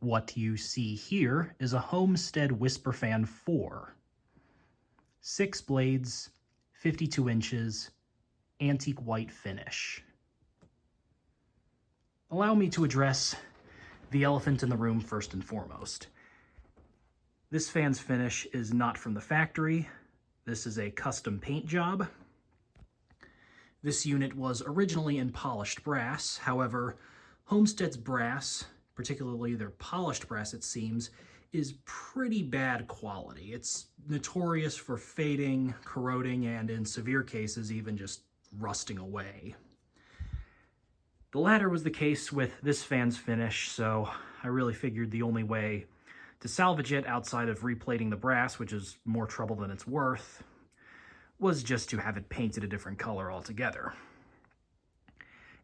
What you see here is a Homestead Whisperfan IV. 6 blades, 52 inches, antique white finish. Allow me to address the elephant in the room first and foremost. This fan's finish is not from the factory. This is a custom paint job. This unit was originally in polished brass. However, Homestead's brass, particularly their polished brass it seems, is pretty bad quality. It's notorious for fading, corroding, and in severe cases even just rusting away. The latter was the case with this fan's finish, so I really figured the only way to salvage it outside of replating the brass, which is more trouble than it's worth, was just to have it painted a different color altogether.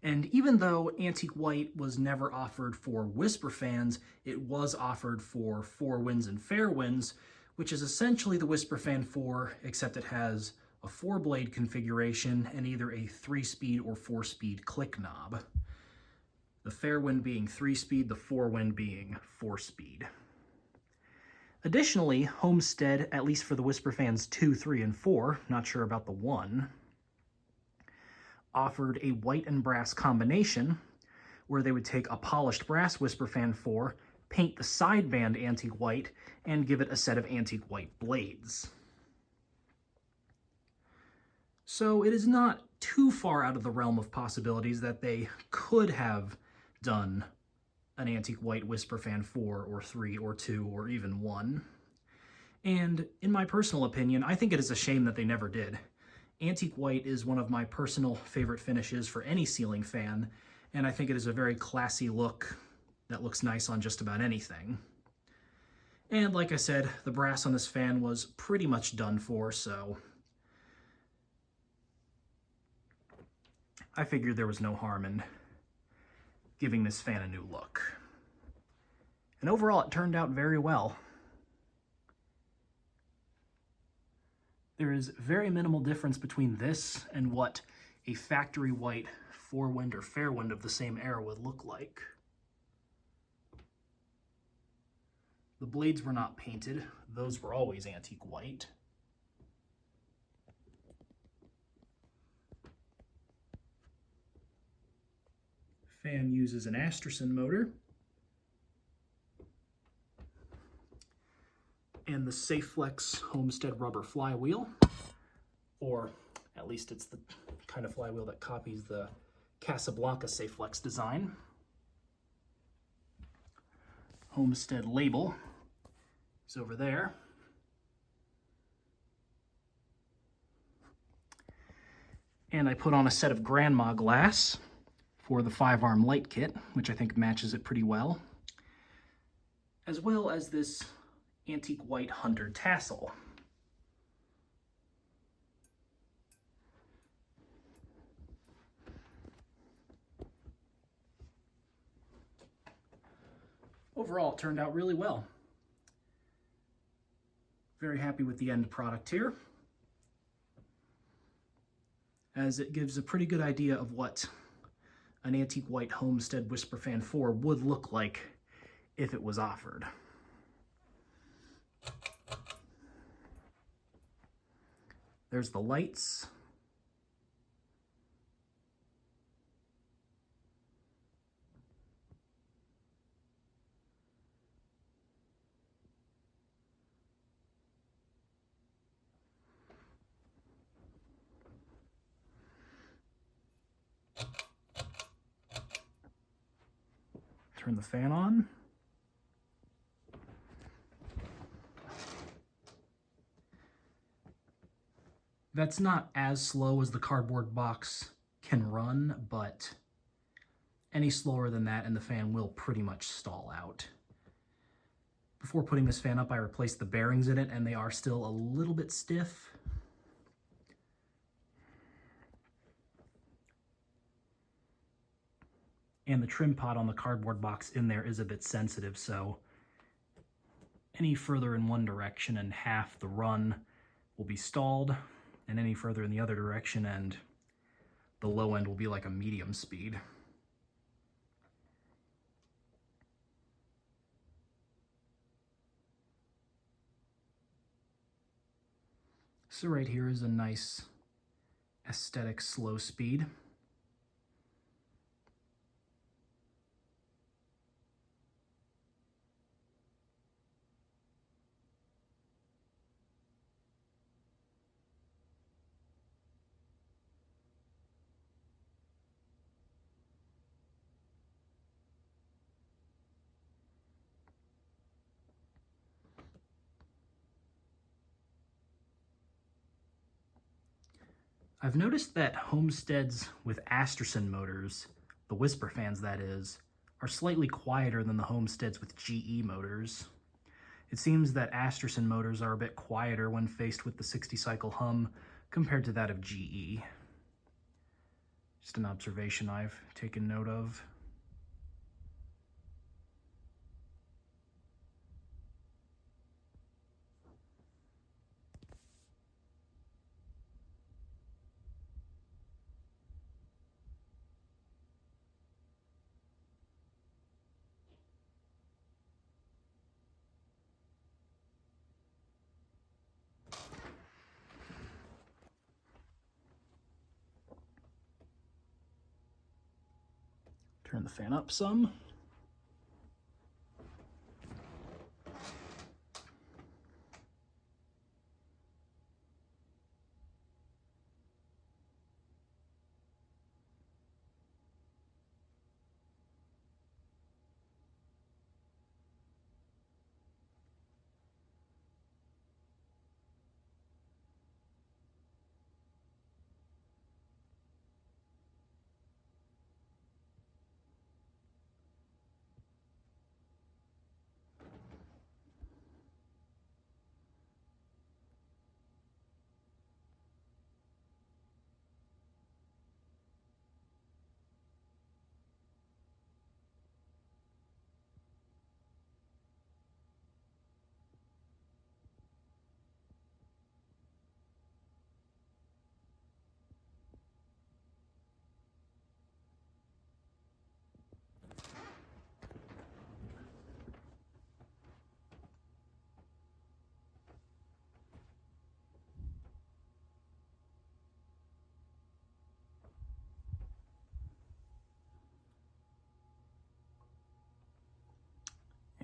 And even though antique white was never offered for Whisperfans, it was offered for Four Winds and Fair Winds, which is essentially the Whisperfan 4, except it has a 4-blade configuration and either a 3-speed or 4-speed click knob. The Fair Wind being 3-speed, the 4-Wind being 4-speed. Additionally, Homestead, at least for the Whisperfans 2, 3, and 4, not sure about the 1, offered a white and brass combination where they would take a polished brass Whisperfan 4, paint the sideband antique white, and give it a set of antique white blades. So it is not too far out of the realm of possibilities that they could have done an antique white Whisperfan 4 or 3 or 2 or even 1. And in my personal opinion, I think it is a shame that they never did. Antique white is one of my personal favorite finishes for any ceiling fan, and I think it is a very classy look that looks nice on just about anything. And like I said, the brass on this fan was pretty much done for, so I figured there was no harm in giving this fan a new look. And overall, it turned out very well. There is very minimal difference between this and what a factory white Four Wind or Fair Wind of the same era would look like. The blades were not painted. Those were always antique white. Fan uses an Astrosyn motor. And the SafeFlex Homestead rubber flywheel, or at least it's the kind of flywheel that copies the Casablanca SafeFlex design. Homestead label is over there. And I put on a set of grandma glass for the 5-arm light kit, which I think matches it pretty well, as well as this antique white hunter tassel. Overall, it turned out really well. Very happy with the end product here, as it gives a pretty good idea of what an antique white Homestead Whisperfan 4 would look like if it was offered. There's the lights. Turn the fan on. That's not as slow as the cardboard box can run, but any slower than that and the fan will pretty much stall out. Before putting this fan up, I replaced the bearings in it, and they are still a little bit stiff. And the trim pot on the cardboard box in there is a bit sensitive, so any further in one direction and half the run will be stalled, and any further in the other direction and the low end will be like a medium speed. So right here is a nice aesthetic slow speed. I've noticed that Homesteads with Astrosyn motors, the Whisperfans that is, are slightly quieter than the Homesteads with GE motors. It seems that Astrosyn motors are a bit quieter when faced with the 60-cycle hum compared to that of GE. Just an observation I've taken note of. Turn the fan up some.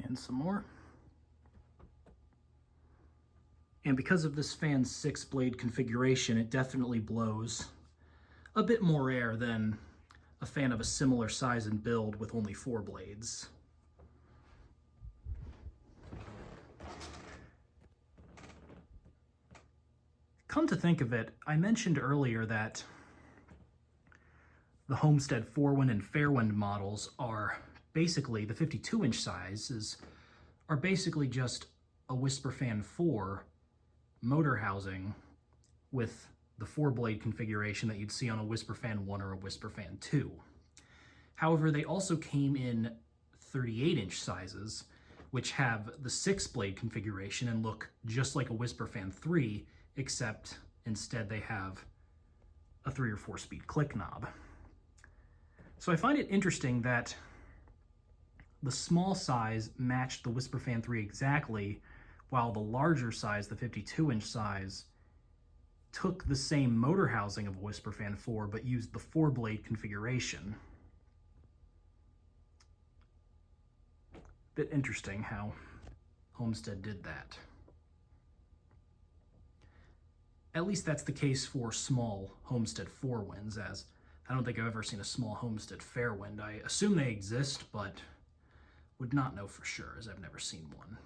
And some more. And because of this fan's 6-blade configuration, it definitely blows a bit more air than a fan of a similar size and build with only 4 blades. Come to think of it, I mentioned earlier that the Homestead Forewind and Fairwind models are basically, the 52-inch sizes are basically just a Whisperfan 4 motor housing with the 4-blade configuration that you'd see on a Whisperfan 1 or a Whisperfan 2. However, they also came in 38-inch sizes, which have the 6-blade configuration and look just like a Whisperfan 3, except instead they have a 3 or 4 speed click knob. So I find it interesting that the small size matched the Whisperfan 3 exactly, while the larger size, the 52-inch size, took the same motor housing of a Whisperfan 4 but used the 4-blade configuration. Bit interesting how Homestead did that. At least that's the case for small Homestead Forewinds, as I don't think I've ever seen a small Homestead Fairwind. I assume they exist, but would not know for sure, as I've never seen one.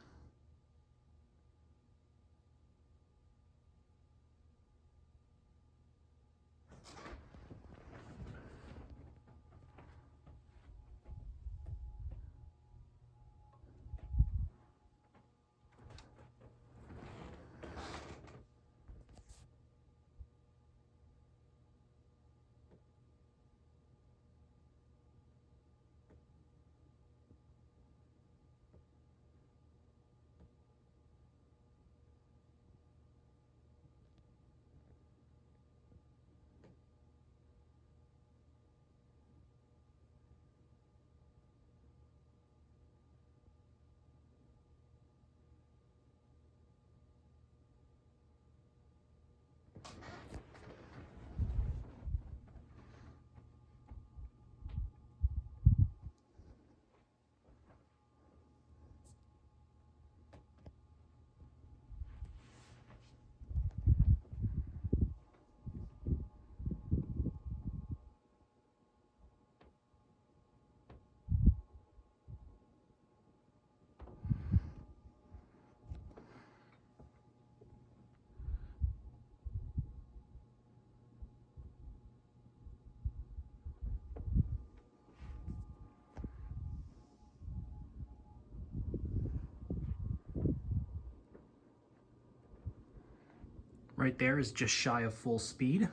Right there is just shy of full speed.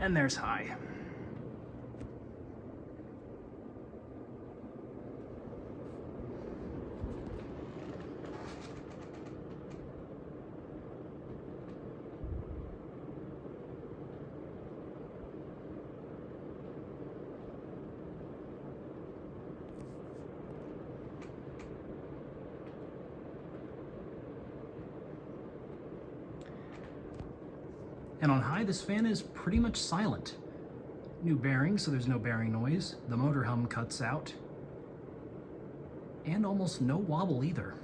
And there's high. And on high, this fan is pretty much silent. New bearings, so there's no bearing noise. The motor hum cuts out. And almost no wobble either.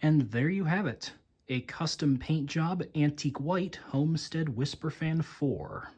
And there you have it, a custom paint job antique white Homestead Whisperfan 4.